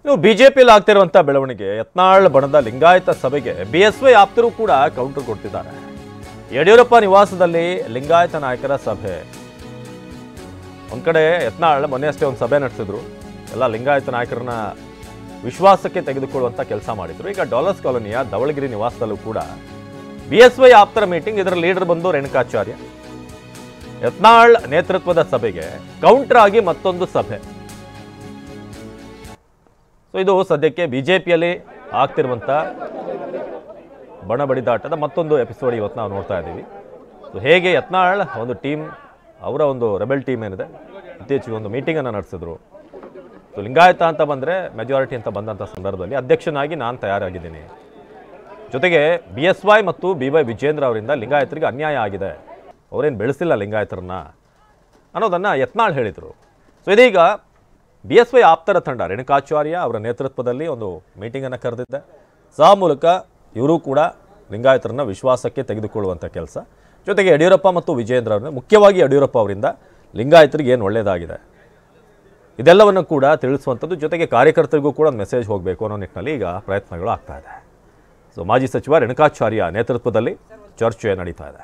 ಇನ್ನು ಬಿಜೆಪಿಯಲ್ಲಿ ಆಗ್ತಿರುವಂಥ ಬೆಳವಣಿಗೆ, ಯತ್ನಾಳ್ ಬಣದ ಲಿಂಗಾಯತ ಸಭೆಗೆ ಬಿಎಸ್ವೈ ಆಪ್ತರು ಕೂಡ ಕೌಂಟರ್ ಕೊಡ್ತಿದ್ದಾರೆ. ಯಡಿಯೂರಪ್ಪ ನಿವಾಸದಲ್ಲಿ ಲಿಂಗಾಯತ ನಾಯಕರ ಸಭೆ. ಒಂದ್ ಕಡೆ ಯತ್ನಾಳ್ ಮೊನ್ನೆ ಅಷ್ಟೇ ಒಂದು ಸಭೆ ನಡೆಸಿದ್ರು, ಎಲ್ಲ ಲಿಂಗಾಯತ ನಾಯಕರನ್ನ ವಿಶ್ವಾಸಕ್ಕೆ ತೆಗೆದುಕೊಳ್ಳುವಂತ ಕೆಲಸ ಮಾಡಿದ್ರು. ಈಗ ಡಾಲರ್ಸ್ ಕಾಲೋನಿಯ ಧವಳಗಿರಿ ನಿವಾಸದಲ್ಲೂ ಕೂಡ ಬಿಎಸ್ವೈ ಆಪ್ತರ ಮೀಟಿಂಗ್. ಇದರ ಲೀಡರ್ ಬಂದು ರೇಣುಕಾಚಾರ್ಯ. ಯತ್ನಾಳ್ ನೇತೃತ್ವದ ಸಭೆಗೆ ಕೌಂಟರ್ ಆಗಿ ಮತ್ತೊಂದು ಸಭೆ. ಸೊ ಇದು ಸದ್ಯಕ್ಕೆ ಬಿಜೆಪಿಯಲ್ಲಿ ಆಗ್ತಿರುವಂಥ ಬಣ ಬಡಿದಾಟದ ಮತ್ತೊಂದು ಎಪಿಸೋಡ್ ಇವತ್ತು ನಾವು ನೋಡ್ತಾ ಇದ್ದೀವಿ. ಸೊ ಹೇಗೆ ಯತ್ನಾಳ್ ಒಂದು ಟೀಮ್, ಅವರ ಒಂದು ರೆಬೆಲ್ ಟೀಮ್ ಏನಿದೆ, ಇತ್ತೀಚೆಗೆ ಒಂದು ಮೀಟಿಂಗನ್ನು ನಡೆಸಿದ್ರು. ಸೊ ಲಿಂಗಾಯತ ಅಂತ ಬಂದರೆ ಮೆಜಾರಿಟಿ ಅಂತ ಬಂದಂಥ ಸಂದರ್ಭದಲ್ಲಿ ಅಧ್ಯಕ್ಷನಾಗಿ ನಾನು ತಯಾರಾಗಿದ್ದೀನಿ, ಜೊತೆಗೆ ಬಿಎಸ್ವೈ ಮತ್ತು ಬಿವೈ ವಿಜೇಂದ್ರ ಅವರಿಂದ ಲಿಂಗಾಯತರಿಗೆ ಅನ್ಯಾಯ ಆಗಿದೆ, ಅವರೇನು ಬೆಳೆಸಿಲ್ಲ ಲಿಂಗಾಯತರನ್ನ ಅನ್ನೋದನ್ನು ಯತ್ನಾಳ್ ಹೇಳಿದರು. ಸೊ ಇದೀಗ ಬಿಎಸ್ವೈ ಆಪ್ತರ ತಂಡ ರೇಣುಕಾಚಾರ್ಯ ಅವರ ನೇತೃತ್ವದಲ್ಲಿ ಒಂದು ಮೀಟಿಂಗನ್ನು ಕರೆದಿದ್ದೆ. ಆ ಮೂಲಕ ಇವರು ಕೂಡ ಲಿಂಗಾಯತರನ್ನ ವಿಶ್ವಾಸಕ್ಕೆ ತೆಗೆದುಕೊಳ್ಳುವಂಥ ಕೆಲಸ, ಜೊತೆಗೆ ಯಡಿಯೂರಪ್ಪ ಮತ್ತು ವಿಜೇಂದ್ರ ಅವರನ್ನ, ಮುಖ್ಯವಾಗಿ ಯಡಿಯೂರಪ್ಪ ಅವರಿಂದ ಲಿಂಗಾಯತರಿಗೆ ಏನು ಒಳ್ಳೆಯದಾಗಿದೆ ಇದೆಲ್ಲವನ್ನು ಕೂಡ ತಿಳಿಸುವಂಥದ್ದು, ಜೊತೆಗೆ ಕಾರ್ಯಕರ್ತರಿಗೂ ಕೂಡ ಒಂದು ಮೆಸೇಜ್ ಹೋಗಬೇಕು ಅನ್ನೋ ನಿಟ್ಟಿನಲ್ಲಿ ಈಗ ಪ್ರಯತ್ನಗಳು ಆಗ್ತಾ ಇದೆ. ಸೊ ಮಾಜಿ ಸಚಿವ ರೇಣುಕಾಚಾರ್ಯ ನೇತೃತ್ವದಲ್ಲಿ ಚರ್ಚೆ ನಡೀತಾ ಇದೆ.